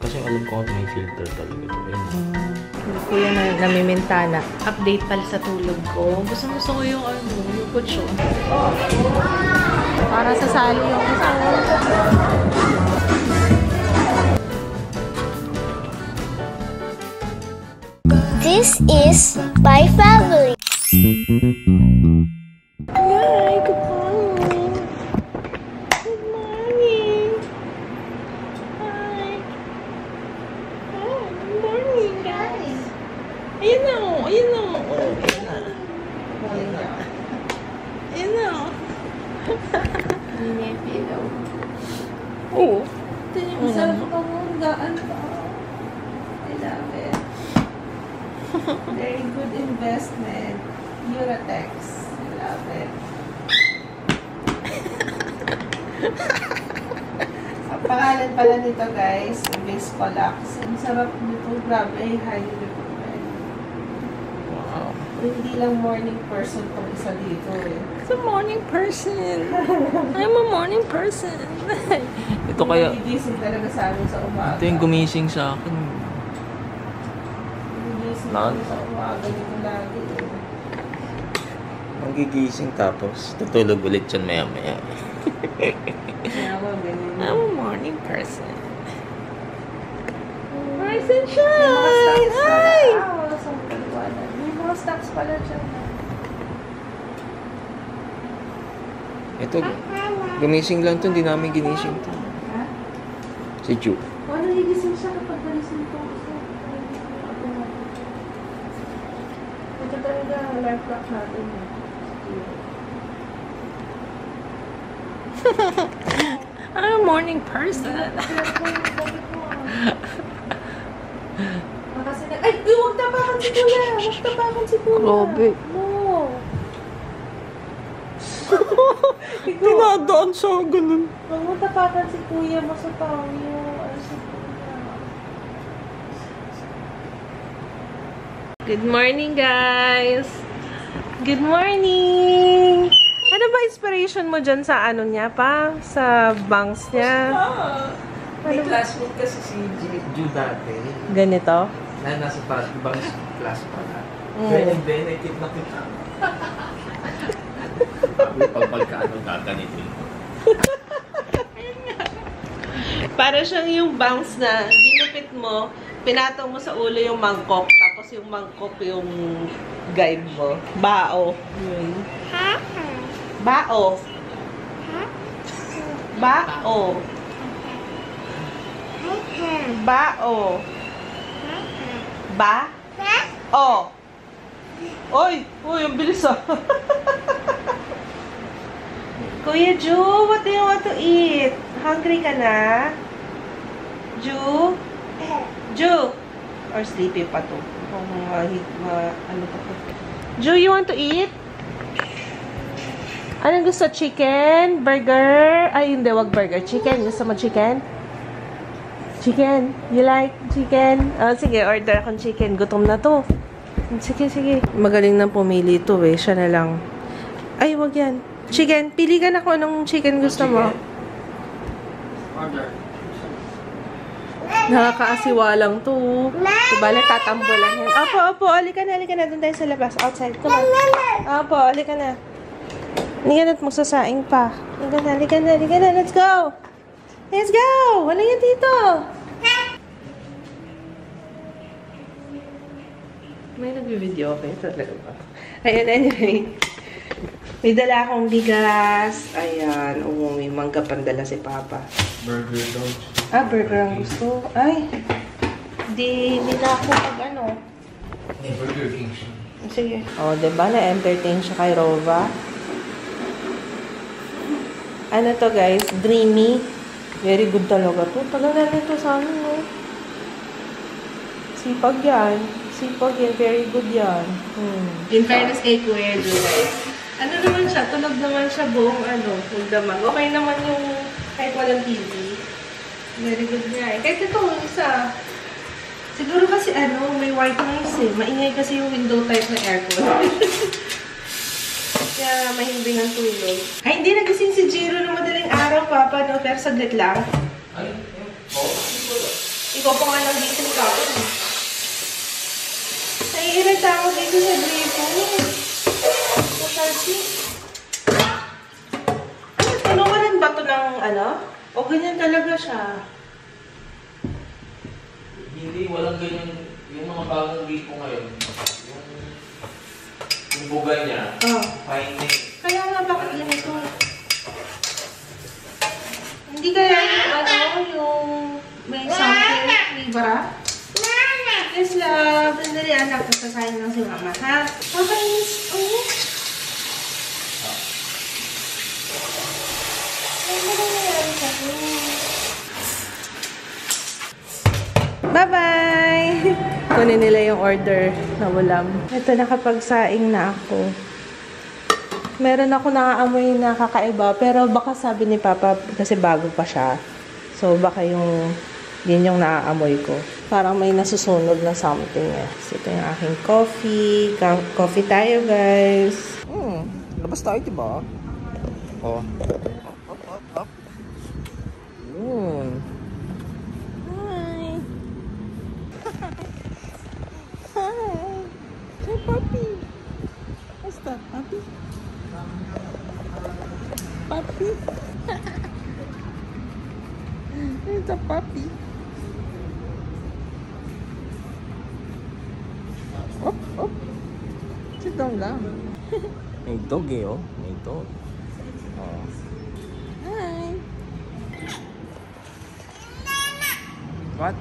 Kasi alam ko may filter talaga ito. Hindi ko yan namimintana. Update pala sa tulog ko. Gusto ko yung yung kutsyo. Para sa sali yung isa. This is my family. Hi, good morning. Good morning. Hi. Oh, good morning, guys. Ayun na, ayun na. Ayun na. Hindi na pillow. Oo. Ito yung sarap pangunggaan pa. I love it. Very good investment. Uratex. I love it. Ang pangalan pala nito guys, Viscolax. Ang sarap nito. Grabe, highly recommend. Wow. Hindi lang morning person kung isa dito eh. It's a morning person. I'm a morning person. Ito kaya... Gigising talaga sa amin sa umaga. Ito yung gumising sa akin. Gigising talaga sa umaga dito lagi eh. Magigising tapos tutulog ulit yan maya-maya. I'm a morning person. Rise and shine! Hi! May mga stocks pala dyan. Ito, gumising lang ito. Hindi namin ginising ito. Si Ju. Nagigising siya kapag nagising ko. Ito talaga life clock natin. I'm a morning person. Ay, huwag tapakan si Kuya. Huwag tapakan si Kuya. Grabe. No. Dinadaan siya, ganun. Huwag mo tapakan si Kuya. Masapaw yun. Si Kuya. Good morning, guys. Good morning. Ano ba inspiration mo dyan sa ano niya pa? Sa bangs niya? May classmate kasi si Ju dati. Ganito? Na nasa ibang class pala. And then, I keep nakita. Pag magkaano gaganitin. Para siyang yung bangs na ginupit mo, pinataw mo sa ulo yung mangkok, tapos yung mangkok yung guide mo. Bao. Yun. Bao. Bao. Bao. Ba? Oh. Oy, uy, ang bilis ah. Kuya Ju, what do you want to eat? Hungry ka na? Ju? Ju? Or sleepy pa to? Ano pa to? Ju, you want to eat? Anong gusto? Chicken? Burger? Ay, hindi, wag burger. Chicken? Gusto mo chicken? Chicken? You like chicken? Oh, sige, order akong chicken. Gutom na to. Sige, sige. Magaling nang pumili ito eh. Siya na lang. Ay, wag yan. Chicken. Pili ka na kung anong chicken gusto mo. Order. Nakakaasiwa lang to. Diba, tatambulan yan. Opo. Halika na. Doon tayo sa labas. Outside. Come on. Opo, halika na. Halika na at magsasaing pa. Halika na. Let's go. Let's go! Wala yan dito. May nag-video okay? Talaga ba? Ayan, anyway. May dala akong bigas. Ayan. Oo, may mangga pandala si Papa. Burger daw. Burger ang gusto. Ay. Di na ako pag ano. Burger King siya. Sige. O, diba? Na-entertain siya kay Rova. Ano to, guys? Dreamy. Very good talaga to. Tagal na rin to sa amin, no? Sipag yan. Very good yan. In fairness kay Kuya Ju, guys. Ano naman siya? Tunog naman siya buong magdamag. Okay naman yung kahit walang TV. Very good niya eh. Kahit ito, isa. Siguro kasi may white noise eh. Maingay kasi yung window type na aircon. Kaya mahimbing ang tulog. Ay, hindi nagising si Jiro ng madaling araw, Papa, no? Pero saglit lang. Ay, Ikaw pa nga lang gising ka ako. Naiirita ako dito sa gripo. Masarsi. Tulungan ba ito ng ano? O ganyan talaga siya? Hindi, walang ganyan. Yung mga bagong gripo ngayon, yung buga niya, fine eh. Kaya nga bakit ganito? Hindi kaya yung ano, yung may something libra? Yes, love. Sandali, anak. Masasayang lang si mama, ha? Okay, miss. Oh. Bye-bye! Kunin nila yung order na ulam. Ito, nakapagsaing na ako. Meron ako nakaamoy na kakaiba, pero baka sabi ni Papa, kasi bago pa siya. So, baka yun yung naaamoy ko. Parang may nasusunog na something eh. So, ito yung aking coffee. Coffee tayo, guys. Labas tayo, diba? Oh. Up. Yun. Hi! Hi! Hey, puppy! What's that, puppy? Puppy? It's a puppy. Op. Sit down lang. May dog eh, oh. May dog. Oh. Hi! What?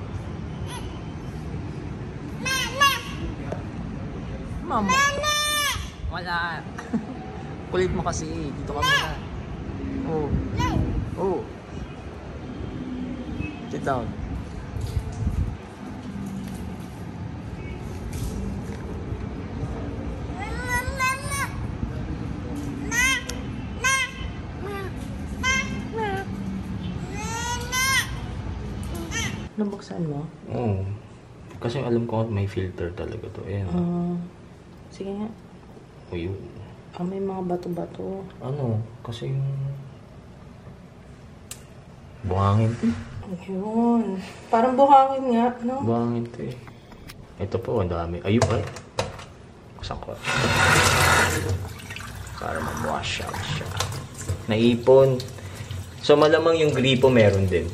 Mama. Wala. Kulit mo kasi. Dito ka muna. Oh. Oh. Sit down. Nabuksan mo? Oo. Kasi alam ko may filter talaga to. Ayan. Sige nga. O yun. May mga bato-bato. Ano? Kasi yung... buhangin. Ayun. Parang buhangin nga, no? Buhangin to eh. Ito po, ang dami. Ayun ay. Buksan ko. Para mag-wash out siya. Naipon. So malamang yung gripo meron din.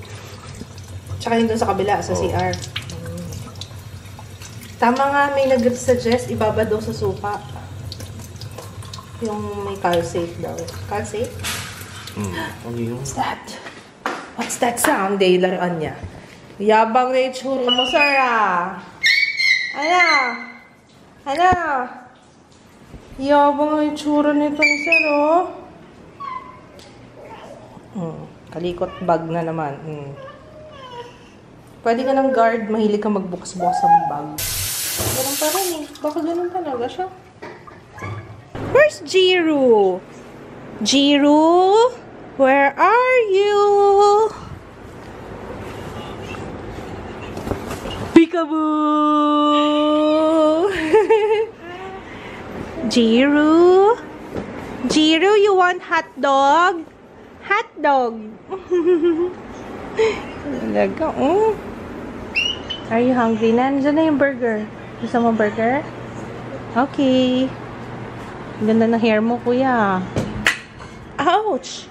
Tsaka yun doon sa kabila, sa CR. Tama nga, may nag-suggest, ibaba daw sa suka. Yung may calsafe daw. Calsafe? Ano yun? What's that? What's that sound? Day, laruan niya. Yabang na itsura mo, sir, ah. Ano? Yabang na itsura nito, sir, oh. Kalikot bag na naman. Pwede ka ng guard, mahilig ka magbukas-bukas ng bag. Ganun pa rin eh. Baka ganun talaga siya. Where's Jiru? Jiru? Where are you? Peekaboo! Jiru? Jiru, you want hot dog? Hot dog! Talaga, oh. Are you hungry na? Nandiyan na yung burger. Gusto mo burger? Okay. Ganda ng hair mo, kuya. Ouch!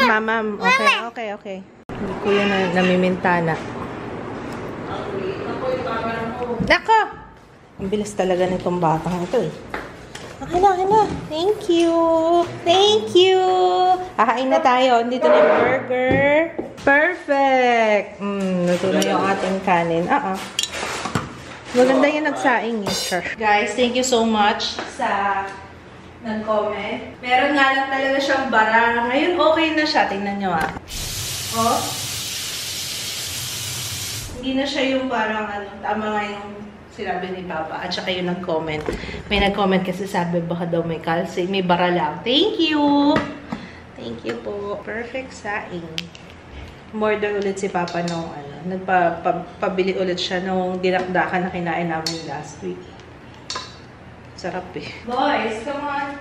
Mamam. Okay. Hindi kuya na namimintana. Nako! Ang bilis talaga nitong batang ito eh. Okay na. Thank you. Hahain na tayo. Dito na yung burger. Perfect! Luto na yung ating kanin. Maganda yung nagsaing eh. Sure. Guys, thank you so much sa nag-comment. Meron nga lang talaga siyang bara. Ngayon, okay na siya. Tingnan nyo ah. Oh. Hindi na siya yung parang tama nga yung sinabi ni Papa. At saka yung nag-comment. May nag-comment kasi sabi baka daw may calcium. May bara lang. Thank you! Thank you po. Perfect saing. Order ulit si Papa nung nagpabili ulit siya nung dinakdakan na kinain namin last week. Sarap eh. Boys, come on.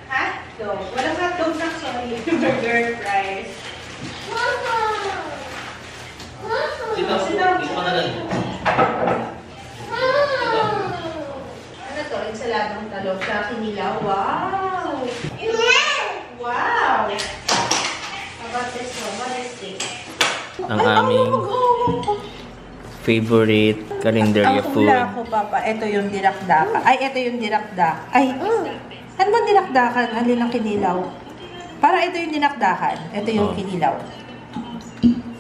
Hotdog. Walang hotdog na, sorry. burger fries. Ano to? Ensaladang talong sa kinilaw. Wow! Wow! How about this one? What is this? Ang aming favorite karinderya Ang food. hula ko, Papa. Ito yung dinakdakan. Ay, ito yung dinakdak. Ay, ano ba dinakdakan? Alin ang kinilaw? Para ito yung dinakdakan. Ito yung kinilaw.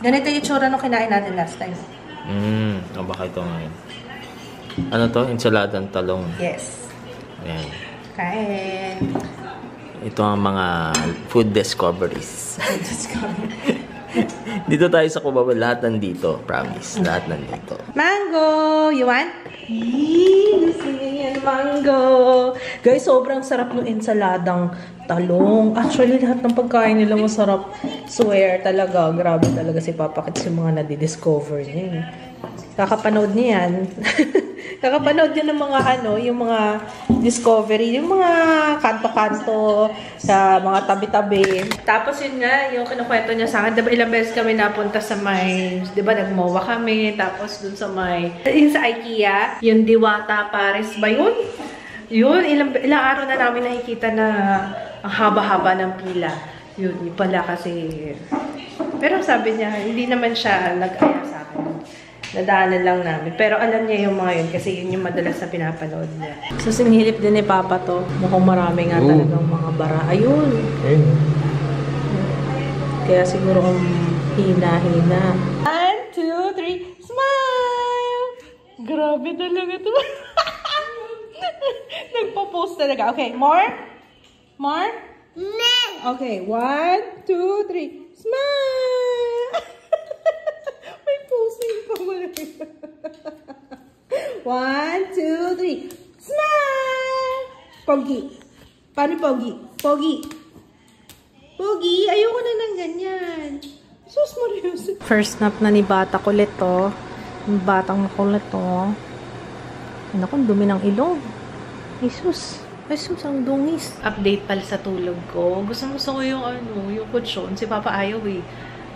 Ganito yung itsura nung kinain natin last time. O baka ito ngayon. Ano to? Ensaladang talong. Yes. Ayan. Kain. Ito ang mga food discoveries. Dito tayo sa Cubao, lahat nandito. Promise. Lahat nandito. Mango! You want? Gusto niya yan, mango. Guys, sobrang sarap ng ensaladang talong. Actually, lahat ng pagkain nila masarap. Swear talaga. Grabe talaga si Papa Kits yung mga nadidiscover niya. Kakapanood niya yan. Kakapanood niya ng mga yung mga discovery, yung mga kanto-kanto sa mga tabi-tabi. Tapos yun nga, yung kinukwento niya sa akin, diba ilang beses kami napunta sa may, diba nagmowa kami, tapos dun sa may, yung sa IKEA, yung Diwata Paris ba yun? Yun, ilang araw na namin nakikita na ang haba-haba ng pila. Yun pala kasi. Pero sabi niya, hindi naman siya nag-aya sa akin. Nadaanan lang namin. Pero alam niya yung mga yun kasi yun yung madalas na pinapanood niya. So, singhilip din ni Papa to. Mukhang marami nga talagang mga bara. Ayun. Kaya siguro kung hina-hina. 1, 2, 3, smile! Grabe talaga to. Nagpo-post talaga. Okay, more? More? Okay, 1, 2, 3, smile! May posing pa wala. 1, 2, 3, smile! Pogi. Paano pogi? Pogi. Pogi, ayoko na ng ganyan. Sus, Marius. First nap na ni Bata kulit to. Yung batang makulit to. Ano kung dumi ng ilong. Ay, sus. Ay, sus, ang dungis. Update pala sa tulog ko. Gusto ko yung yung kutsyon. Si Papa ayaw eh.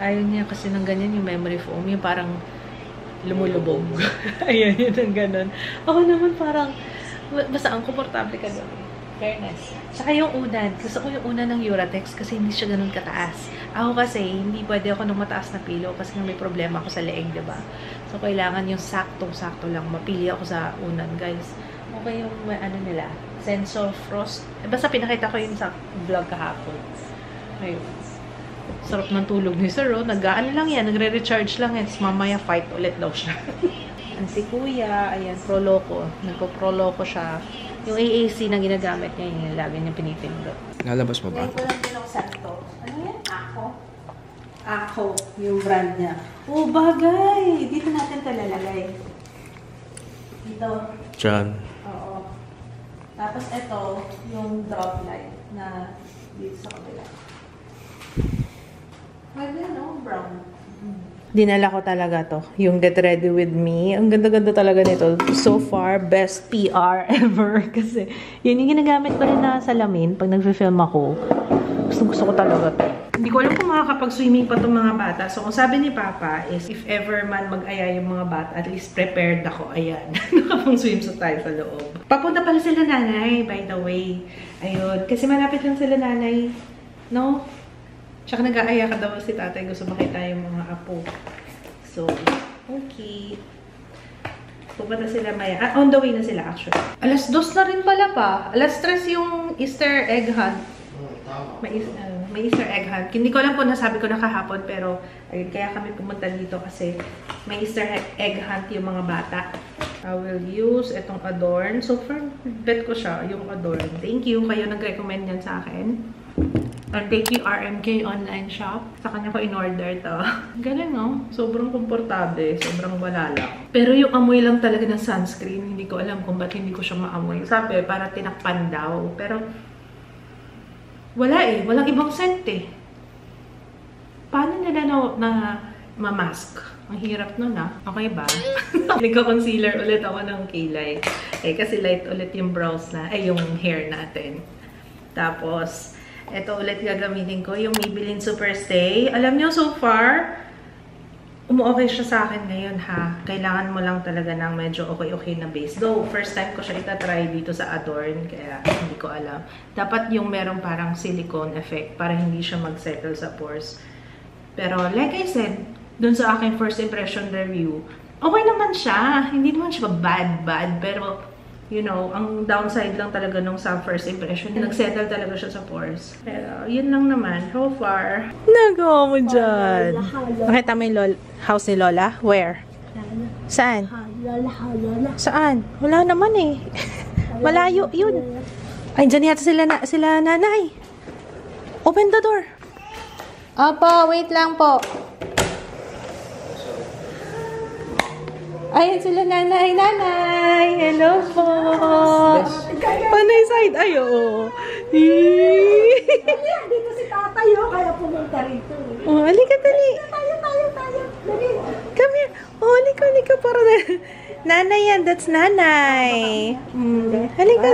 Ayaw niya kasi ng ganyan yung memory foam. Yung parang lumulubog. Ayan, yun ang ganun. Ako naman parang, basta ang komportable ka doon. Fairness. Tsaka yung unan. Gusto ko yung unan ng Uratex kasi hindi siya ganun kataas. Ako kasi, hindi pwede ako ng mataas na pillow kasi may problema ako sa leeg, diba? So, kailangan yung saktong-sakto lang. Mapili ako sa unan, guys. Okay yung nila. Sense of Frost. Basta pinakita ko yun sa vlog kahapon. Ayun. Sarap ng tulog ni Sir, oh. Nag-ano lang yan, nagre-recharge lang yan. Mamaya fight ulit daw siya. Ang si Kuya, ayan, Proloco. Nagpo-Proloco siya. Yung AAC na ginagamit niya, yung lagi niya pinipindot. Lalabas mo ba? Ngayon ko lang binuksan to. Ano yan? Ako? Ako, yung brand niya. Oh, bagay! Dito natin ito lalagay. Dito. Diyan. Oo. Tapos ito, yung drop light na dito sa kabila. Pwede, no? Brown. Dinala ko talaga to. Yung Get Ready With Me. Ang ganda-ganda talaga nito. So far, best PR ever. Kasi, yun yung ginagamit ko rin na salamin pag nag-film ako. Gusto ko talaga to. Hindi ko alam kung makakapag-swimming pa itong mga bata. So, kung sabi ni Papa is, if ever man mag-aya yung mga bata, at least prepared ako. Ayan. Nakapang-swimsuit tayo sa loob. Papunta pala sila nanay, by the way. Ayun. Kasi malapit lang sila nanay. No? Tsaka nag-aaya ka daw si tatay. Gusto makita yung mga apo. So, okay. Pupunta sila maya. On the way na sila actually. Alas 2 na rin pala pa. Alas 3 yung Easter egg hunt. May Easter egg hunt. Hindi ko alam kung nasabi ko na kahapon. Pero, ayun, kaya kami pumunta dito kasi may Easter egg hunt yung mga bata. I will use itong Adorn. So, for bet ko siya, yung Adorn. Thank you. Kayo nag-recommend yan sa akin. And thank you RMK online shop. Sa kanya ko in-order to. Galing, no? Sobrang komportable. Sobrang wala lang. Pero yung amoy lang talaga ng sunscreen, hindi ko alam kung ba't hindi ko siya maamoy. Sabi, para tinakpan daw. Pero, wala eh. Walang ibang scent eh. Paano nila na mamask? Ang hirap nun ah. Okay ba? Nagka-concealer ulit ako ng kilay. Eh, kasi light ulit yung brows na, yung hair natin. Tapos, Ito ulit gagamitin ko, yung Maybelline Superstay. Alam nyo, so far, umu-okay siya sa akin ngayon ha. Kailangan mo lang talaga ng medyo okay na base. Though, first time ko siya itatry dito sa Adorn, kaya hindi ko alam. Dapat yung merong parang silicone effect para hindi siya mag-settle sa pores. Pero like I said, dun sa aking first impression review, okay naman siya. Hindi naman siya bad. Pero, you know, ang downside lang talaga nung sa first impression, nag-settle talaga siya sa pores. Pero, yun lang naman. So far. Nagawa mo dyan. Nakita mo yung house ni Lola? Where? Saan? Saan? Wala naman eh. Malayo yun. Ay, dyan yata sila nanay. Open the door. Opo, wait lang po. Ayan sila nanay. Hello po. Panay side. Ay, oo. Dito si tatay, kaya pumunta rito. Oh, halika, dali. Tayo. Dali. Come here. Oh, halika. Para na. Nanay yan. That's nanay. Halika.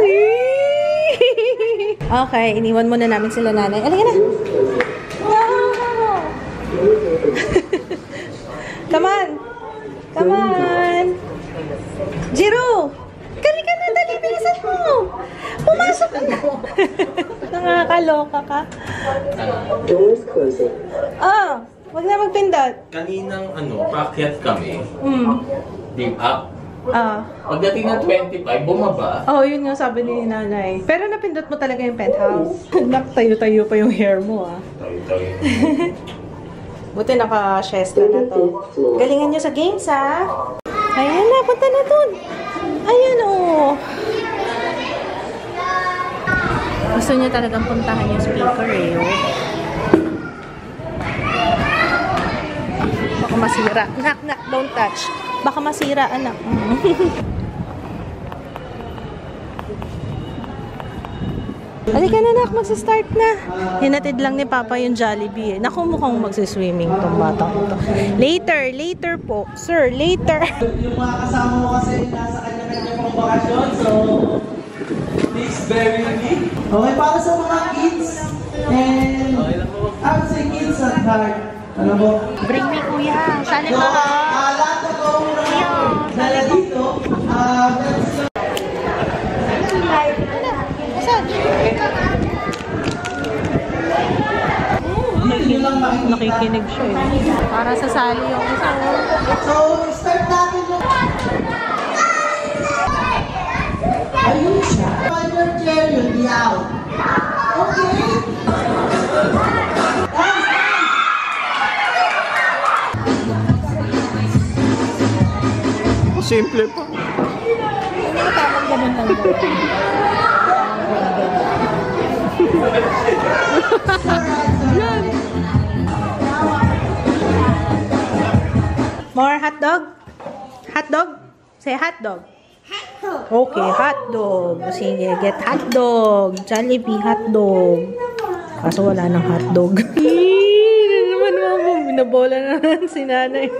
Okay, iniwan muna namin sila nanay. Halika na. Wow. Come on. Jiro. Halika na, dali. Bilisan mo. Pumasok ka na. Nakakaloka ka. Doors closing. Oh, wag na magpindot. Kaninang paakyat kami. Deep up. Pagdating ng 25, bumaba. Oh, yun nga sabi ni nanay. Pero napindot mo talaga yung penthouse. Naktayo-tayo pa yung hair mo, ah. Tayo. Buti naka-siesta na to. Galingan nyo sa games, ha? Ayan na, punta na dun. Ayan, oh. Gusto niya talagang puntahan yung speaker, eh, oh. Baka masira. Knock, don't touch. Baka masira, anak. Halika na, nak. Magsa-start na. Hinatid lang ni Papa yung Jollibee, eh. Naku, mukhang magsiswimming tong batang ito. Later po. Sir, later. Yung mga kasama mo kasi nasa kanya-kanya pang bakasyon, so please bear with me. Okay, para sa mga kids and I would say kids at heart. Ano mo? Bring me, kuya. Sali So, ka. lahat na po dala dito. Nakikinig siya, eh. Para sa sali yung isa. So, start natin yung ayun siya. Find your chair, you'll be out. Okay? Simple pa. More hotdog? Hotdog? Say hotdog. Okay, hotdog. Sige, get hotdog. Jollibee hotdog. Kaso wala nang hotdog. Naman mo, binabola na naman si nanay.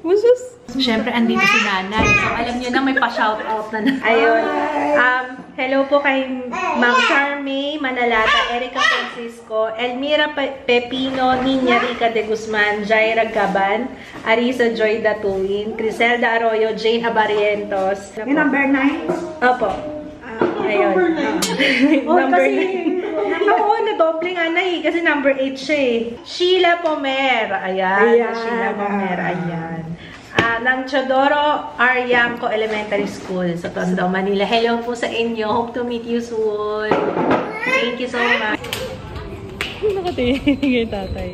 Musus. Siyempre, andito si nanay. So, alam niyo na may pa-shoutout na. Ayun. Hello po kay Ma'am Charmy Manalata, Erica Francisco, Elmira Pepino, Niña Rica de Guzman, Jaira Gaban, Arisa Joy Datuin, Criselda Arroyo, Jane Abarientos. Yung number 9? Opo. Ayun. Number 9. Oo, na-doble nga na eh. Kasi number 8 siya eh. Sheila Pomer. Ayan. Sheila Pomer. Ayan. Ng Chodoro Ariamco Elementary School sa Tondo, Manila. Hello po sa inyo. Hope to meet you soon. Thank you so much. Nakatingin kay tatay.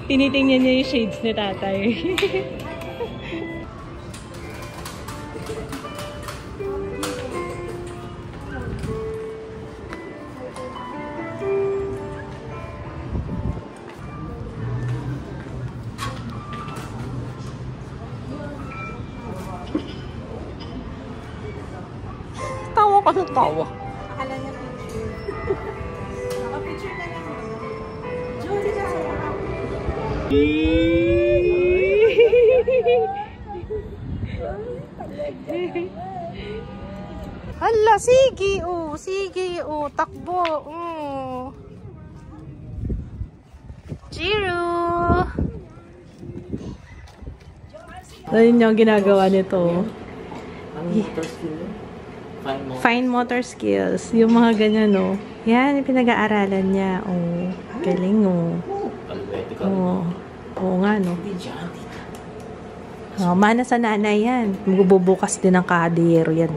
Tinitingnan niya yung shades ni tatay. Tawa ka ng tawa. Akala niya picture. Picture na lang. Julie ka. Hala, sige, oh. Sige, oh. Takbo. Jiro! Ayun yung ginagawa nito. Fine motor skills. Yung mga ganyan, no? Yan, yung pinag-aaralan niya. Oh, galing, oh. Oo nga, no? Oh, mana sa nanay yan. Magbubukas din ng kadero yan.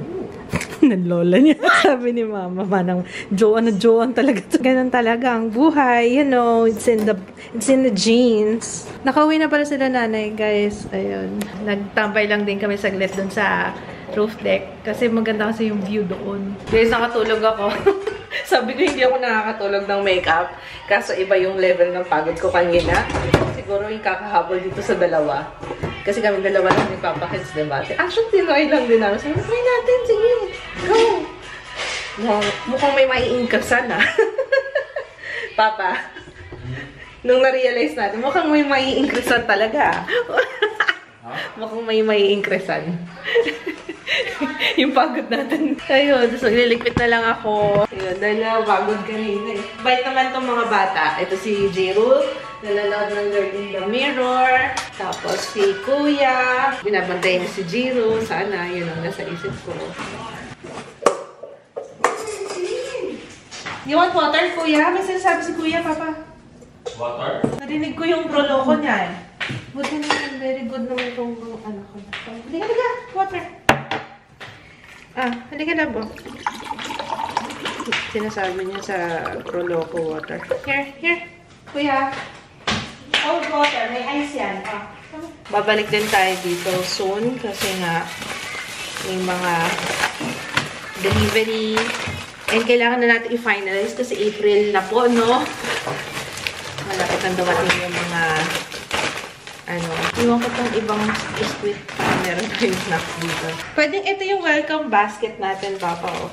Ng lola niya. Sabi ni mama, manang Joan talaga. Ganun talaga ang buhay. You know, it's in the genes. Nakauwi na pala sila nanay, guys. Ayun. Nagtambay lang din kami saglit dun sa roof deck. Kasi maganda kasi yung view doon. Guys, nakatulog ako. Sabi ko hindi ako nakakatulog ng makeup. Kaso iba yung level ng pagod ko kanina. Siguro yung kakahabol dito sa dalawa. Kasi kami dalawa lang ni Papa Kids, diba? Actually, tinoy lang din namin. Sabi, try natin, sige. Go! Mukhang may maiingkasan, ah. Papa, nung na-realize natin, mukhang may maiingkasan talaga. Mukhang may maiingkasan. Yung pagod natin. Ayun, so liligpit na lang ako. Ayun, dahil na pagod kanina eh. Bait naman itong mga bata. Ito si Jiro, nalalood ng Lord in the Mirror. Tapos si Kuya, binabantay niya si Jiro. Sana, yun ang nasa isip ko. You want water, Kuya? May sinasabi si Kuya, Papa. Water? Narinig ko yung proloko niya eh. Buti naman, very good naman itong ano ko. Halika, water. Halika na po. Sinasabi niya sa proloko water. Here. Kuya. Cold water. May ice yan. Babalik din tayo dito soon kasi nga may mga delivery. And kailangan na natin i-finalize kasi April na po, no? Malapit ang dumating yung mga iwan ko itong ibang biscuit. Meron tayong snacks dito. Pwedeng ito yung welcome basket natin, Papa, oh.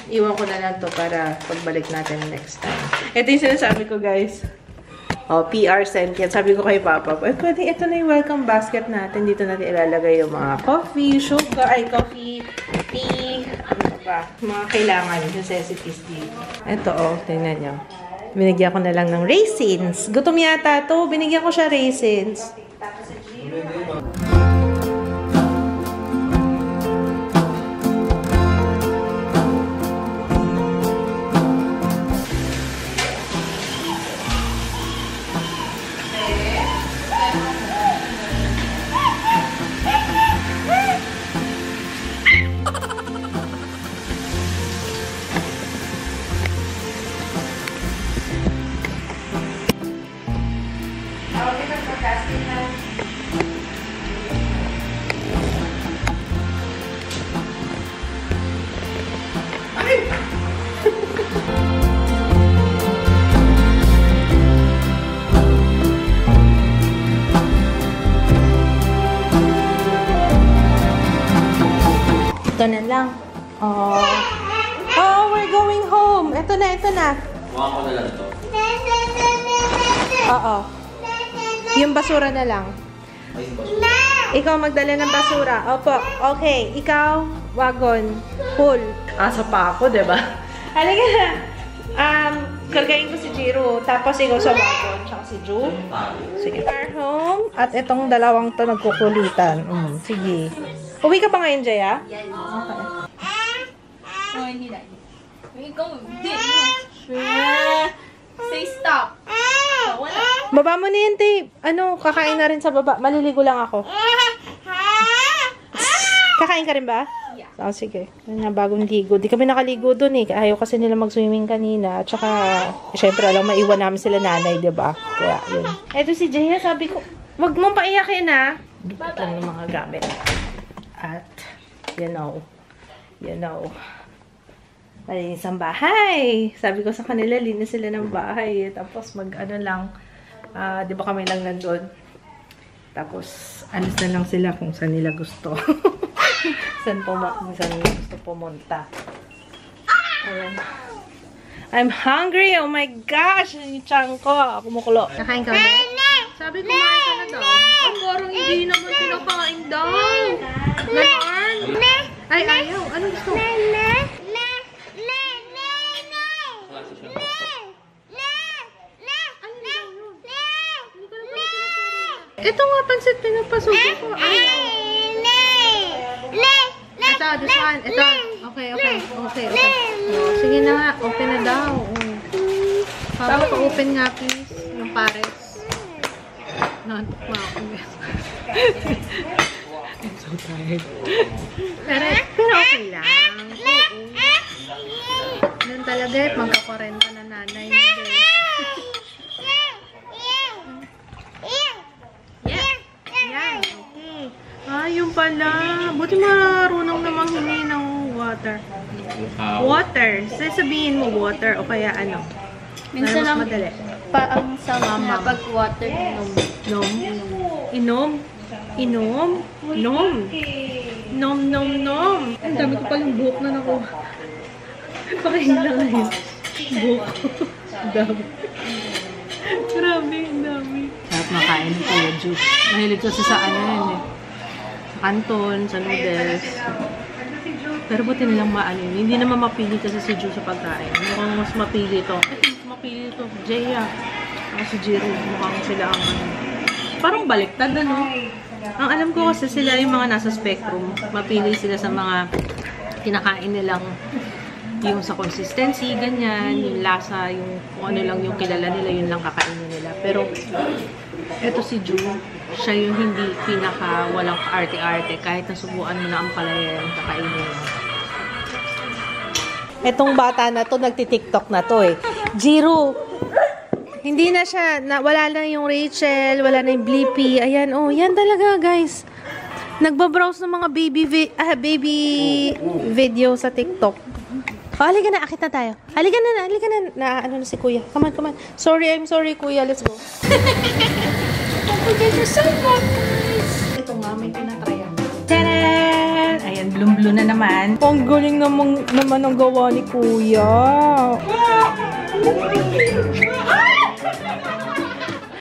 Iwan ko na lang to para pagbalik natin next time. Ito yung sinasabi ko, guys. Oh, PR sent yan. Sabi ko kay Papa, pwede ito na yung welcome basket natin. Dito natin ilalagay yung mga coffee, sugar, coffee, tea, ano ba? Mga kailangan, necessities dito. Ito, oh, tingnan nyo. Binigyan ko na lang ng raisins. Gutom yata to. Binigyan ko siya raisins. Ito na lang. Oh, we're going home. Ito na. Kuha ko na lang to. Oo. Yung basura na lang. Ikaw magdala ng basura. Opo. Okay. Ikaw, wagon. Full. Asa pa ako, diba? Halika na. Kargain ko si Jiro. Tapos ikaw sa wagon. Tsaka si Ju. Sige. We're home. At itong dalawang to nagkukulitan. Sige. Uwi ka pa ngayon, Jaya? Okay. Oh, hindi na. Say stop. Wala. Baba mo na yan, tape. Kakain na rin sa baba. Maliligo lang ako. Kakain ka rin ba? Yeah. Oh, sige. Bagong ligo. Di kami nakaligo dun eh. Ayaw kasi nila mag-swimming kanina. At saka, syempre, alam, maiwan namin sila nanay, diba? Kaya, yun. Eto si Jaya, sabi ko, wag mong paiyakin ha. Dupit lang ng mga gamit. At, you know, malinis ang bahay. Sabi ko sa kanila, linis sila ng bahay. Tapos lang, di ba kami lang nandun? Tapos, alis na lang sila kung saan nila gusto. saan nila gusto pumunta. Ayan. I'm hungry! Oh my gosh! Yung tiyan ko. Kumukulo. Nakain ka ba? Sabi ko, kumain ka na daw. Ang parang hindi naman pinakain daw. Ganon? Ay, ayaw. Anong gusto? Ito nga, pansit pinapasukin ko. Ayaw. Ito, this one. Ito. Okay. Oh, sige na nga. Open na daw. Oh. Para pa-open nga, please. Yung pares. Nantok na ako. I'm so tired. Pero okay lang. Ganun talaga eh. Magka-40 na nanay. Yan. Okay. Yung pala. Buti marunong namang hingi ng water. Water. Sasabihin mo water o kaya ano? Minsan Para lang, mas madali. ang sama na pag water, Nom? Inom? Inom? Nom? Nom. Ang dami ko palang buhok na nakuha. Pakain lang ngayon. Buhok ko. Ang dami. Grabe, ang dami. Sarap makain ng Kuya Juice. Mahilig kasi sa ano yun eh. Sa canton, sa noodles. Pero buti nilang maano yun. Hindi naman mapili kasi si Juice sa pagkain. Mukhang mas mapili ito. Mapili ito. Jaya. Si Jiro, mukhang sila ang parang baliktad, ano? Ang alam ko kasi sila yung mga nasa spectrum. Mapili sila sa mga kinakain nilang yung sa consistency, ganyan, yung lasa, yung kung ano lang yung kilala nila, yun lang kakainin nila. Pero, eto si Ju, siya yung hindi pinaka walang arte-arte. Kahit nasubuan mo na ang palaya yung kakainin nila. Etong bata na to, nagti-tiktok na to eh. Jiro! Hindi na siya, wala na yung Rachel, wala na yung Blippi. Ayan, oh, yan talaga, guys. Nagbabrowse ng mga baby video sa TikTok. Oh, halika na, akit na tayo. Halika na. Ano na si Kuya. Come on. I'm sorry, Kuya. Let's go. Don't forget your sunglasses. Ito nga, may pinatryan. Tadaan! Ayan, blue na naman. Ang galing naman ang gawa ni Kuya.